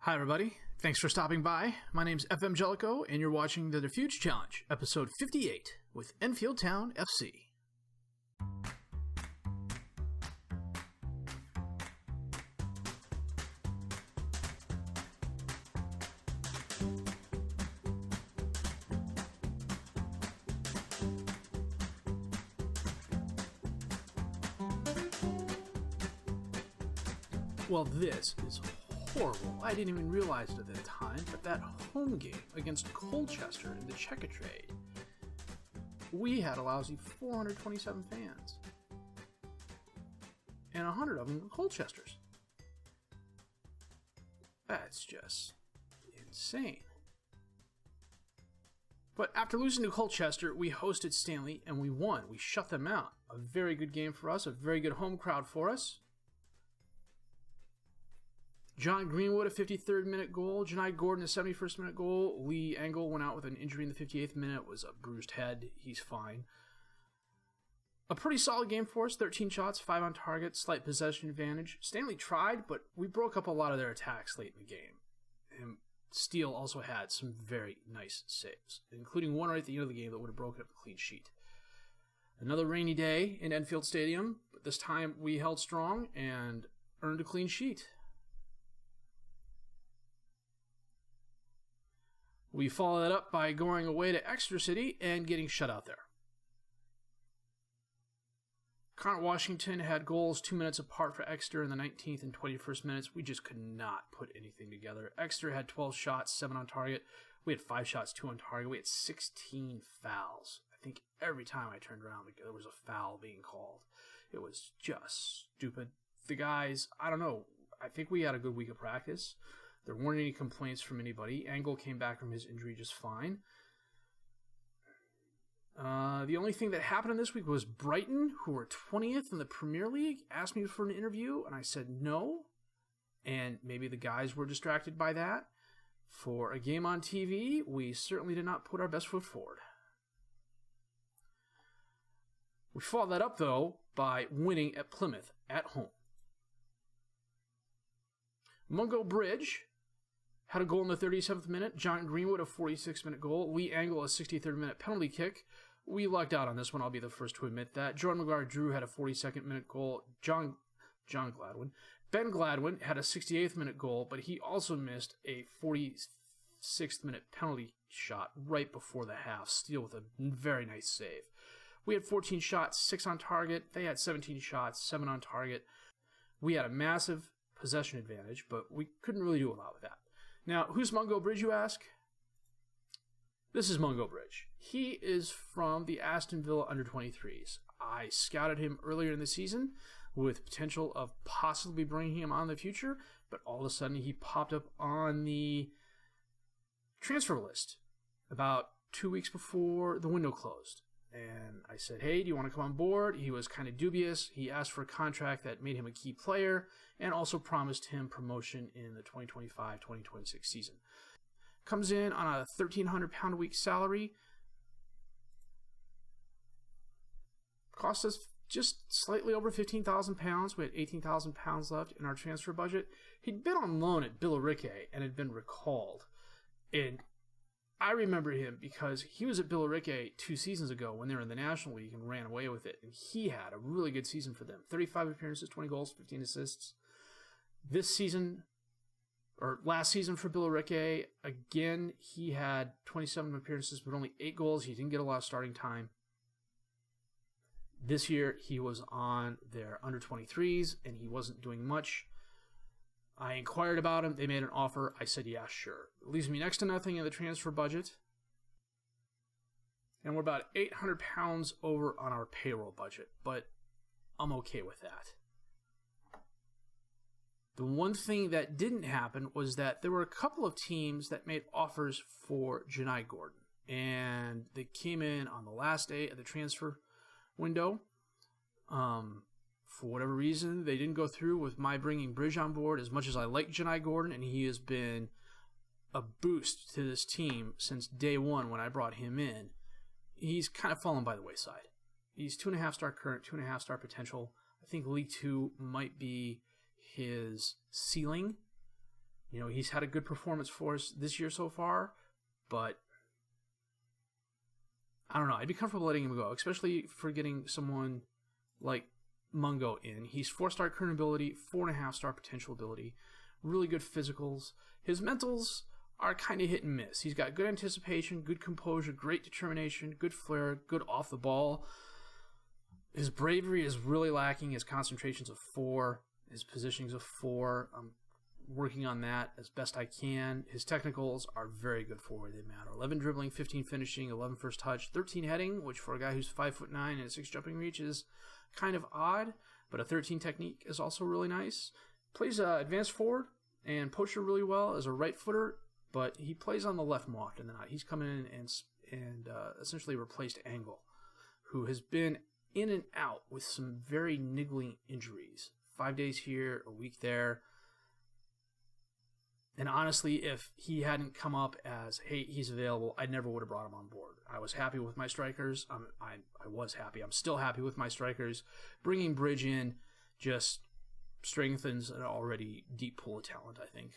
Hi everybody, thanks for stopping by. My name's FM18 and you're watching the Dafuge Challenge, episode 58 with Enfield Town FC. Well, this is horrible. I didn't even realize it at the time, but that home game against Colchester in the Checkatrade, we had a lousy 427 fans. And 100 of them were Colchesters. That's just insane. But after losing to Colchester, we hosted Stanley and we won. We shut them out. A very good game for us, a very good home crowd for us. John Greenwood, a 53rd minute goal. Janai Gordon, a 71st minute goal. Lee Engel went out with an injury in the 58th minute. It was a bruised head. He's fine. A pretty solid game for us. 13 shots, 5 on target, slight possession advantage. Stanley tried, but we broke up a lot of their attacks late in the game. And Steele also had some very nice saves, including one right at the end of the game that would have broken up a clean sheet. Another rainy day in Enfield Stadium, but this time we held strong and earned a clean sheet. We followed that up by going away to Exeter City and getting shut out there. Connor Washington had goals 2 minutes apart for Exeter in the 19th and 21st minutes. We just could not put anything together. Exeter had 12 shots, 7 on target. We had 5 shots, 2 on target. We had 16 fouls. I think every time I turned around, there was a foul being called. It was just stupid. The guys, I don't know. I think we had a good week of practice. There weren't any complaints from anybody. Engel came back from his injury just fine. The only thing that happened in this week was Brighton, who were 20th in the Premier League, asked me for an interview, and I said no. And maybe the guys were distracted by that. For a game on TV, we certainly did not put our best foot forward. We followed that up, though, by winning at Plymouth at home. Mungo Bridge had a goal in the 37th minute. John Greenwood, a 46th-minute goal. Lee Engel, a 63rd-minute penalty kick. We lucked out on this one, I'll be the first to admit that. Jordan McGuire-Drew had a 42nd-minute goal. John Gladwin. Ben Gladwin had a 68th-minute goal, but he also missed a 46th-minute penalty shot right before the half. Steele with a very nice save. We had 14 shots, 6 on target. They had 17 shots, 7 on target. We had a massive possession advantage, but we couldn't really do a lot with that. Now, who's Mungo Bridge, you ask? This is Mungo Bridge. He is from the Aston Villa under-23s. I scouted him earlier in the season with potential of possibly bringing him on in the future, but all of a sudden he popped up on the transfer list about 2 weeks before the window closed. And I said, hey, do you want to come on board? He was kind of dubious. He asked for a contract that made him a key player and also promised him promotion in the 2025-2026 season. Comes in on a £1,300 a week salary. Cost us just slightly over £15,000. We had £18,000 left in our transfer budget. He'd been on loan at Billericay and had been recalled. And I remember him because he was at Billericay 2 seasons ago when they were in the National League and ran away with it. And he had a really good season for them. 35 appearances, 20 goals, 15 assists. This season, or last season for Billericay, again, he had 27 appearances but only 8 goals. He didn't get a lot of starting time. This year, he was on their under-23s and he wasn't doing much. I inquired about him. They made an offer. I said, yeah, sure. It leaves me next to nothing in the transfer budget. And we're about £800 over on our payroll budget, but I'm okay with that. The one thing that didn't happen was that there were a couple of teams that made offers for Janai Gordon. And they came in on the last day of the transfer window. For whatever reason, they didn't go through with my bringing Bridge on board. As much as I like Janai Gordon, and he has been a boost to this team since day one when I brought him in, he's kind of fallen by the wayside. He's 2.5-star current, 2.5-star potential. I think League Two might be his ceiling. You know, he's had a good performance for us this year so far, but I don't know. I'd be comfortable letting him go, especially for getting someone like Mungo in. He's 4-star current ability, 4.5-star potential ability, really good physicals. His mentals are kind of hit and miss. He's got good anticipation, good composure, great determination, good flair, good off the ball. His bravery is really lacking. His concentration's a 4. His positioning's a 4. I'm working on that as best I can. His technicals are very good for where they matter. 11 dribbling, 15 finishing, 11 first touch, 13 heading, which for a guy who's 5'9" and a 6 jumping reach is kind of odd, but a 13 technique is also really nice. Plays advanced forward and poacher really well as a right footer, but he plays on the left more often than not. He's come in and essentially replaced Angle, who has been in and out with some very niggling injuries. 5 days here, a week there. And honestly, if he hadn't come up as, hey, he's available, I never would have brought him on board. I was happy with my strikers. I was happy. I'm still happy with my strikers. Bringing Bridge in just strengthens an already deep pool of talent, I think.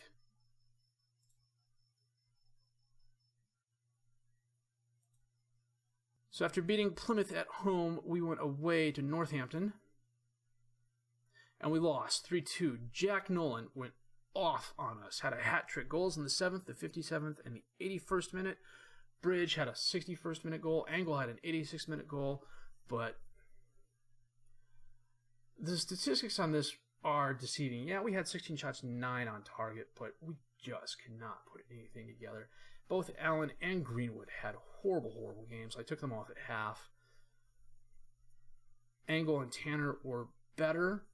So after beating Plymouth at home, we went away to Northampton. And we lost 3-2. Jack Nolan went off on us. Had a hat-trick. Goals in the 7th, the 57th, and the 81st minute. Bridge had a 61st minute goal. Angle had an 86th minute goal. But the statistics on this are deceiving. Yeah, we had 16 shots, 9 on target, but we just could not put anything together. Both Allen and Greenwood had horrible, horrible games. I took them off at half. Angle and Tanner were better.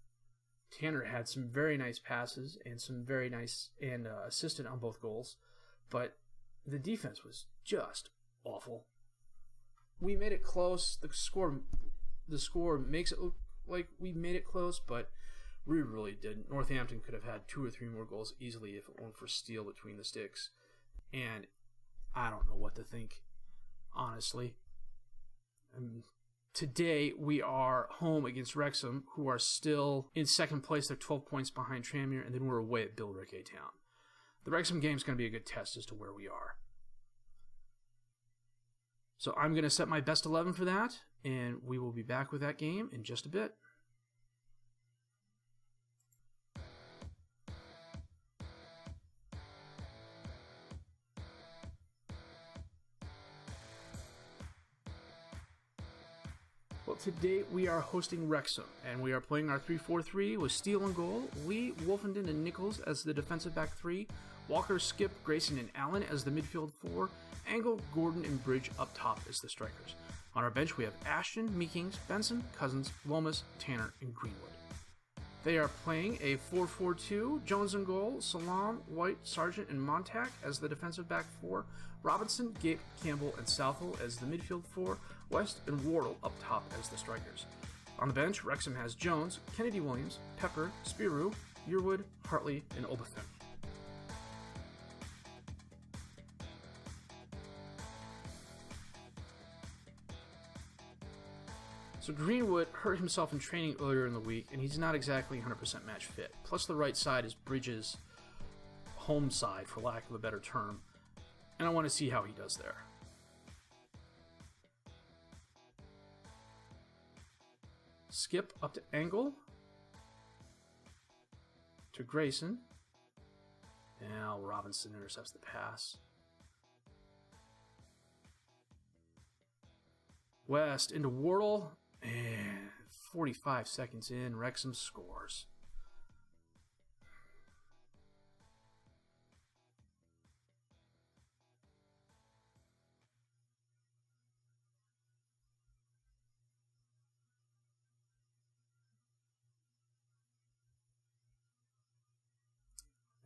Tanner had some very nice passes and some very nice and assisted on both goals, but the defense was just awful. We made it close. The score makes it look like we made it close, but we really didn't. Northampton could have had 2 or 3 more goals easily if it weren't for Steele between the sticks, and I don't know what to think, honestly. Today, we are home against Wrexham, who are still in second place. They're 12 points behind Tranmere, and then we're away at Billericay Town. The Wrexham game is going to be a good test as to where we are. So I'm going to set my best 11 for that, and we will be back with that game in just a bit. Well, today we are hosting Wrexham, and we are playing our 3-4-3 with Steele in goal, Lee, Wolfenden, and Nichols as the defensive back 3, Walker, Skip, Grayson, and Allen as the midfield 4, Angle, Gordon, and Bridge up top as the strikers. On our bench we have Ashton, Meekings, Benson, Cousins, Lomas, Tanner, and Greenwood. They are playing a 4-4-2, Jones in goal, Salam, White, Sargent, and Montac as the defensive back 4, Robinson, Gape, Campbell, and Southall as the midfield 4, West and Wardle up top as the strikers. On the bench, Wrexham has Jones, Kennedy Williams, Pepper, Spirou, Yearwood, Hartley, and Obafin. So Greenwood hurt himself in training earlier in the week, and he's not exactly 100% match fit. Plus the right side is Bridges' home side, for lack of a better term, and I want to see how he does there. Skip up to Angle, to Grayson. Now Robinson intercepts the pass. West into Wardle, and 45 seconds in, Wrexham scores.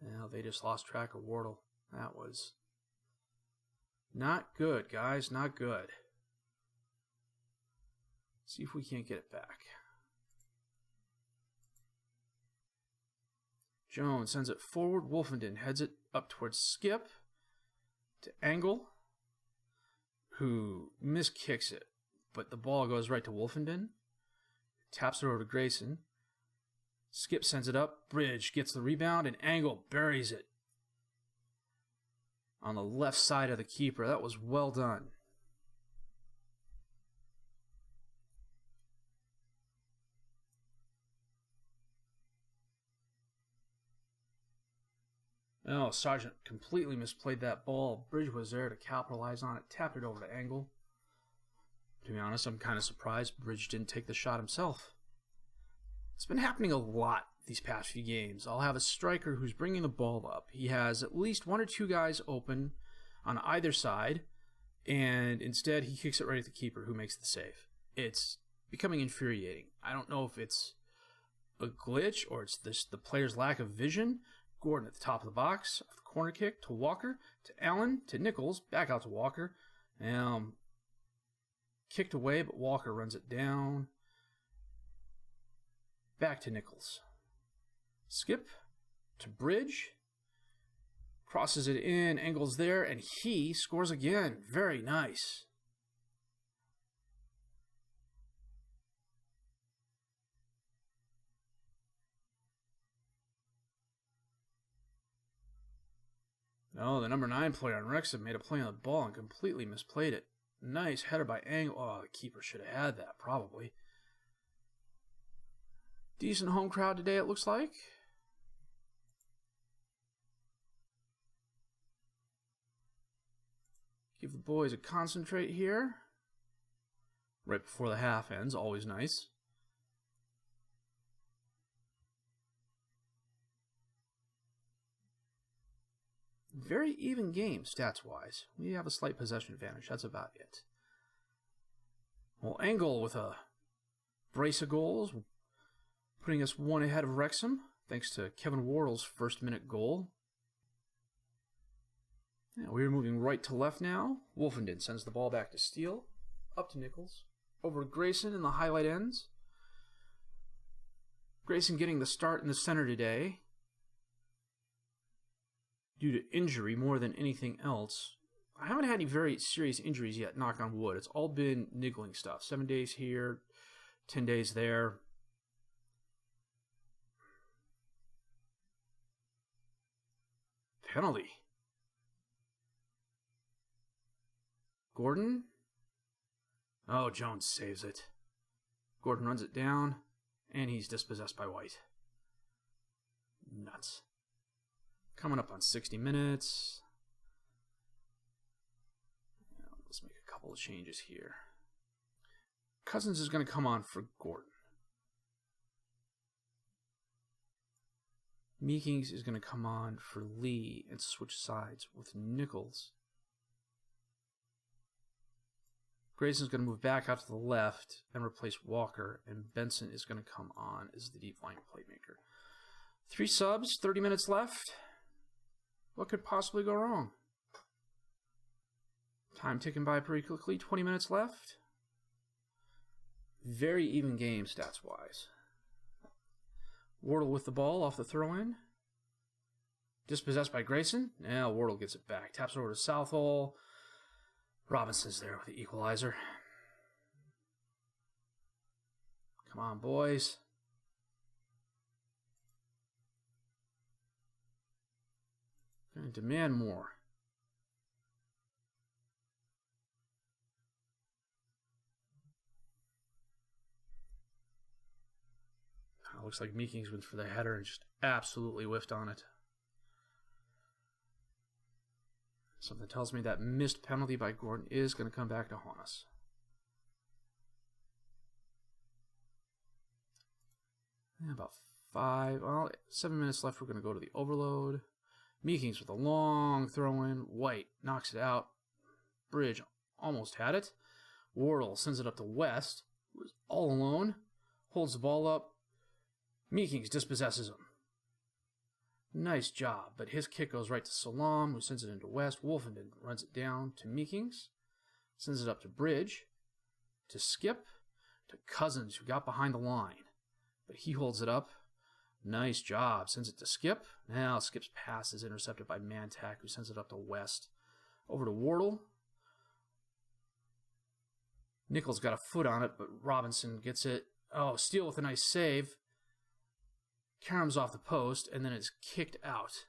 Now they just lost track of Wardle. That was not good, guys. Not good. See if we can't get it back. Jones sends it forward. Wolfenden heads it up towards Skip to Angle, who miskicks it, but the ball goes right to Wolfenden. Taps it over to Grayson. Skip sends it up. Bridge gets the rebound, and Angle buries it on the left side of the keeper. That was well done. Oh, Sargent completely misplayed that ball. Bridge was there to capitalize on it, tapped it over to Angle. To be honest, I'm kind of surprised Bridge didn't take the shot himself. It's been happening a lot these past few games. I'll have a striker who's bringing the ball up. He has at least one or two guys open on either side, and instead he kicks it right at the keeper who makes the save. It's becoming infuriating. I don't know if it's a glitch or it's the player's lack of vision. Gordon at the top of the box, off the corner kick to Walker, to Allen, to Nichols, back out to Walker. Kicked away, but Walker runs it down. Back to Nichols. Skip to Bridge. Crosses it in, Angle's there, and he scores again. Very nice. No, the number 9 player on Wrexham made a play on the ball and completely misplayed it. Nice header by Angle. Oh, the keeper should have had that, probably. Decent home crowd today, it looks like. Give the boys a concentrate here. Right before the half ends, always nice. Very even game, stats-wise. We have a slight possession advantage. That's about it. Well, Angle with a brace of goals, putting us one ahead of Wrexham, thanks to Kevin Wardle's first-minute goal. Yeah, we're moving right to left now. Wolfenden sends the ball back to Steele, up to Nichols, over to Grayson in the highlight ends. Grayson getting the start in the center today, due to injury more than anything else. I haven't had any very serious injuries yet, knock on wood. It's all been niggling stuff. 7 days here, 10 days there. Penalty. Gordon. Oh, Jones saves it. Gordon runs it down, and he's dispossessed by White. Nuts. Coming up on 60 minutes. Let's make a couple of changes here. Cousins is going to come on for Gordon. Meekings is going to come on for Lee and switch sides with Nichols. Grayson's going to move back out to the left and replace Walker, and Benson is going to come on as the deep line playmaker. 3 subs, 30 minutes left. What could possibly go wrong? Time ticking by pretty quickly. 20 minutes left. Very even game stats-wise. Wardle with the ball off the throw-in. Dispossessed by Grayson. Now Wardle gets it back. Taps over to Southall. Robinson's there with the equalizer. Come on, boys. Going to demand more. Looks like Meekings went for the header and just absolutely whiffed on it. Something tells me that missed penalty by Gordon is going to come back to haunt us. About 7 minutes left. We're going to go to the overload. Meekings with a long throw-in. White knocks it out. Bridge almost had it. Wardle sends it up to West, who is all alone. Holds the ball up. Meekings dispossesses him. Nice job, but his kick goes right to Salam, who sends it into West. Wolfenden runs it down to Meekings. Sends it up to Bridge. To Skip. To Cousins, who got behind the line. But he holds it up. Nice job. Sends it to Skip. Now Skip's pass is intercepted by Mantak, who sends it up to West. Over to Wardle. Nichols got a foot on it, but Robinson gets it. Oh, Steele with a nice save. Karam's off the post, and then it's kicked out.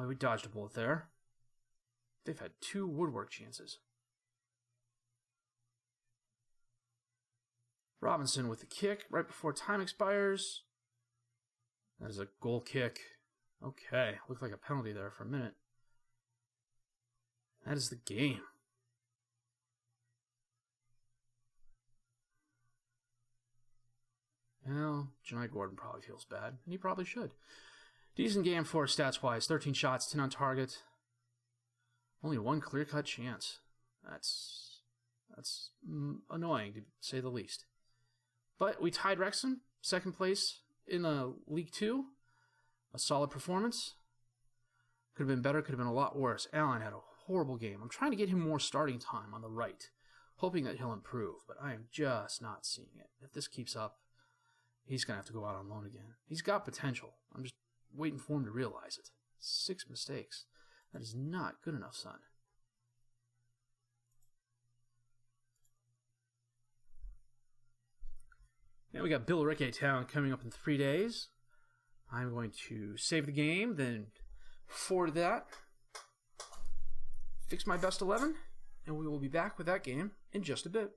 Well, we dodged a bullet there. They've had 2 woodwork chances. Robinson with the kick right before time expires. That is a goal kick. Okay, looked like a penalty there for a minute. That is the game. Well, Janai Gordon probably feels bad, and he probably should. Decent game for stats-wise. 13 shots, 10 on target. Only 1 clear-cut chance. That's annoying, to say the least. But we tied Wrexham, 2nd place in League 2. A solid performance. Could have been better, could have been a lot worse. Allen had a horrible game. I'm trying to get him more starting time on the right, hoping that he'll improve, but I am just not seeing it. If this keeps up, he's going to have to go out on loan again. He's got potential. I'm just waiting for him to realize it. 6 mistakes. That is not good enough, son. Now we got Billericay Town coming up in 3 days. I'm going to save the game, then forward that, fix my best 11, and we will be back with that game in just a bit.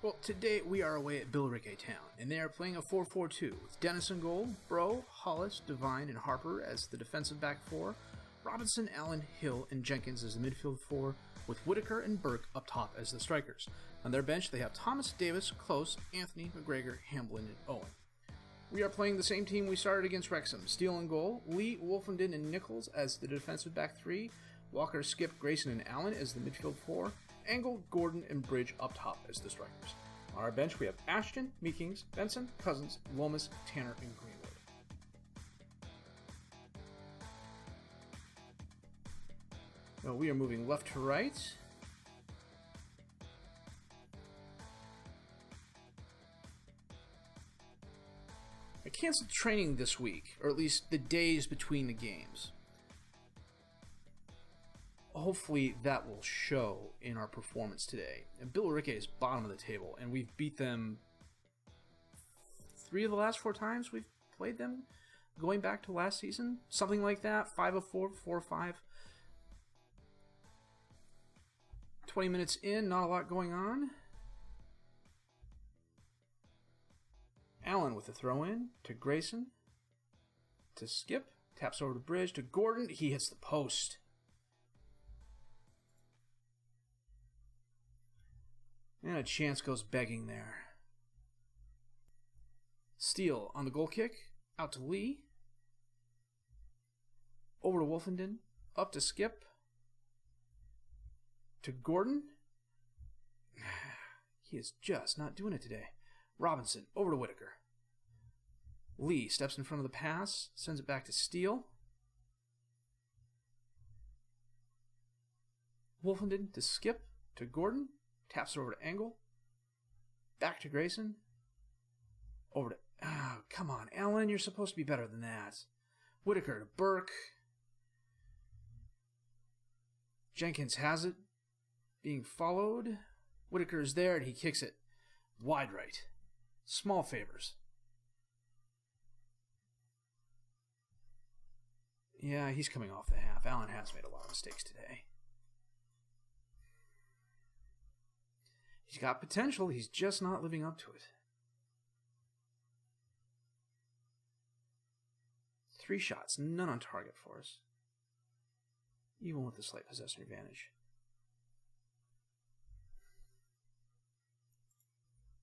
Well, today we are away at Billericay Town, and they are playing a 4-4-2 with Dennis in goal, Bro, Hollis, Devine, and Harper as the defensive back 4, Robinson, Allen, Hill, and Jenkins as the midfield 4, with Whitaker and Burke up top as the strikers. On their bench, they have Thomas, Davis, Close, Anthony, McGregor, Hamblin, and Owen. We are playing the same team we started against Wrexham. Steele in goal, Lee, Wolfenden, and Nichols as the defensive back 3, Walker, Skip, Grayson, and Allen as the midfield 4, Angle, Gordon, and Bridge up top as the strikers. On our bench, we have Ashton, Meekings, Benson, Cousins, Lomas, Tanner, and Greenwood. Now we are moving left to right. I canceled training this week, or at least the days between the games. Hopefully that will show in our performance today. And Billericay is bottom of the table, and we've beat them 3 of the last 4 times we've played them, going back to last season. Something like that, 5 of 4, 4 of 5. 20 minutes in, not a lot going on. Allen with a throw-in to Grayson, to Skip, taps over to Bridge, to Gordon, he hits the post. And a chance goes begging there. Steele on the goal kick, out to Lee. Over to Wolfenden, up to Skip. To Gordon. He is just not doing it today. Robinson, over to Whitaker. Lee steps in front of the pass, sends it back to Steele. Wolfenden to Skip, to Gordon. Taps it over to Angle. Back to Grayson. Over to... Oh, come on, Allen. You're supposed to be better than that. Whitaker to Burke. Jenkins has it. Being followed. Whitaker is there, and he kicks it wide right. Small favors. Yeah, he's coming off the half. Allen has made a lot of mistakes today. He's got potential. He's just not living up to it. 3 shots, none on target for us. Even with the slight possession advantage.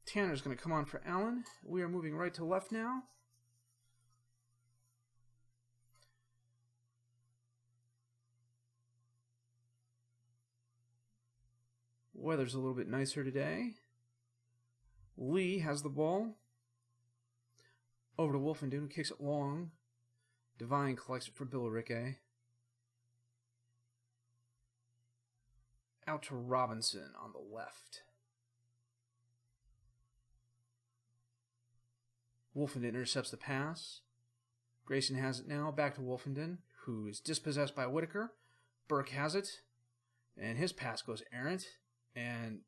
Tanner's going to come on for Allen. We are moving right to left now. Weather's a little bit nicer today. Lee has the ball. Over to Wolfenden, who kicks it long. Devine collects it for Billericay. Out to Robinson on the left. Wolfenden intercepts the pass. Grayson has it now. Back to Wolfenden, who is dispossessed by Whitaker. Burke has it, and his pass goes errant, and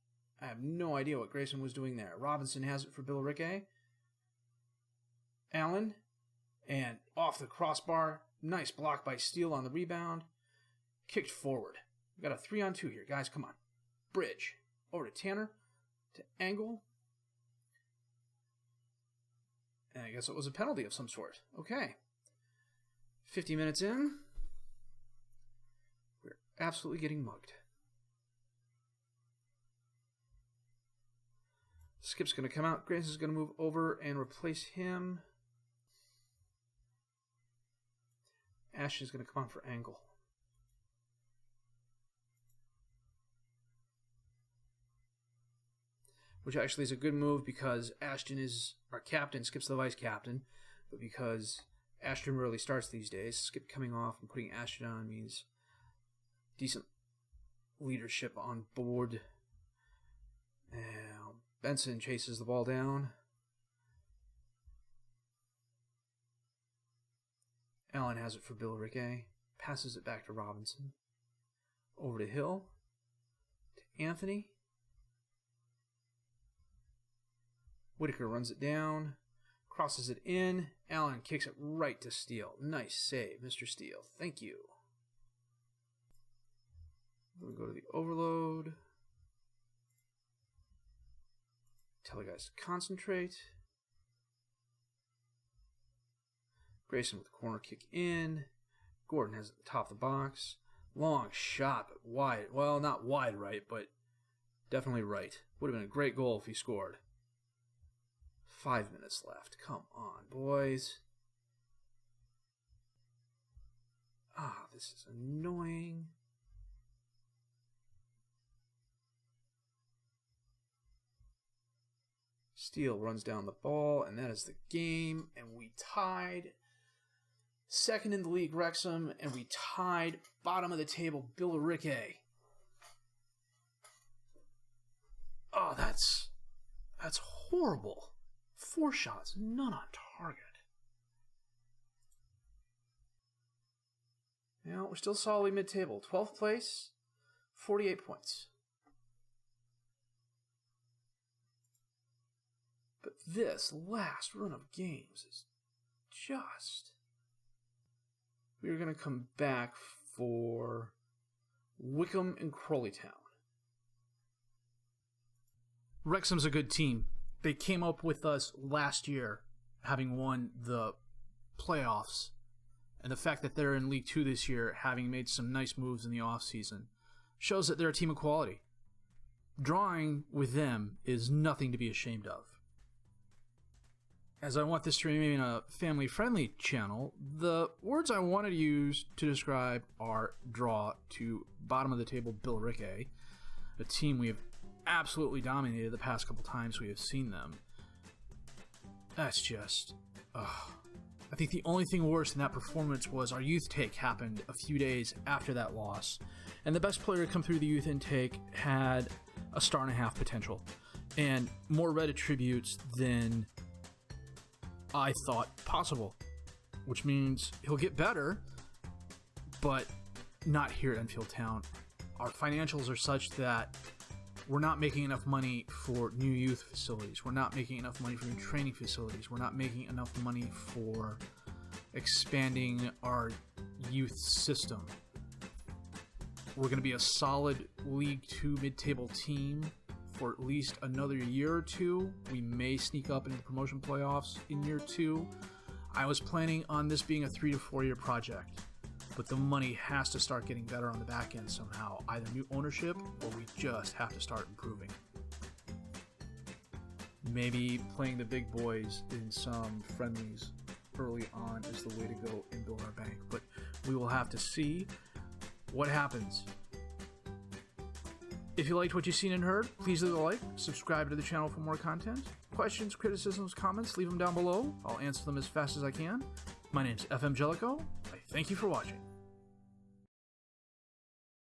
I have no idea what Grayson was doing there. Robinson has it for Billericay. Allen, and off the crossbar. Nice block by Steele on the rebound. Kicked forward. We got a 3-on-2 here, guys. Come on. Bridge. Over to Tanner. To Angle. And I guess it was a penalty of some sort. Okay. 50 minutes in. We're absolutely getting mugged. Skip's going to come out. Grayson's going to move over and replace him. Ashton's going to come on for Angle. Which actually is a good move because Ashton is our captain, Skip's the vice captain. But because Ashton rarely starts these days, Skip coming off and putting Ashton on means decent leadership on board. Now, Benson chases the ball down. Allen has it for Billericay. Passes it back to Robinson. Over to Hill. To Anthony. Whitaker runs it down. Crosses it in. Allen kicks it right to Steele. Nice save, Mr. Steele. Thank you. We go to the overload. Tell the guys to concentrate. Grayson with the corner kick in. Gordon has it at the top of the box. Long shot, but wide. Well, not wide right, but definitely right. Would have been a great goal if he scored. 5 minutes left. Come on, boys. Ah, this is annoying. Steele runs down the ball, and that is the game. And we tied second in the league, Wrexham, and we tied bottom of the table, Billericay. Oh, that's horrible. 4 shots, none on target. Now, we're still solidly mid-table. 12th place, 48 points. But this last run of games is just... We're going to come back for Wickham and Crawley Town. Wrexham's a good team. They came up with us last year, having won the playoffs. And the fact that they're in League 2 this year, having made some nice moves in the offseason, shows that they're a team of quality. Drawing with them is nothing to be ashamed of. As I want this to remain a family-friendly channel, the words I wanted to use to describe our draw to bottom-of-the-table Billericay, a team we have absolutely dominated the past couple times we have seen them. That's just... I think the only thing worse than that performance was our youth take happened a few days after that loss. And the best player to come through the youth intake had a 1.5 star potential. And more red attributes than I thought possible. Which means he'll get better, but not here at Enfield Town. Our financials are such that we're not making enough money for new youth facilities. We're not making enough money for new training facilities. We're not making enough money for expanding our youth system. We're going to be a solid League 2 mid-table team for at least another year or two. We may sneak up into the promotion playoffs in year 2. I was planning on this being a 3 to 4 year project. But the money has to start getting better on the back end somehow. Either new ownership, or we just have to start improving. Maybe playing the big boys in some friendlies early on is the way to go and build our bank. But we will have to see what happens. If you liked what you've seen and heard, please leave a like, subscribe to the channel for more content. Questions, criticisms, comments, leave them down below. I'll answer them as fast as I can. My name's FM18. I thank you for watching.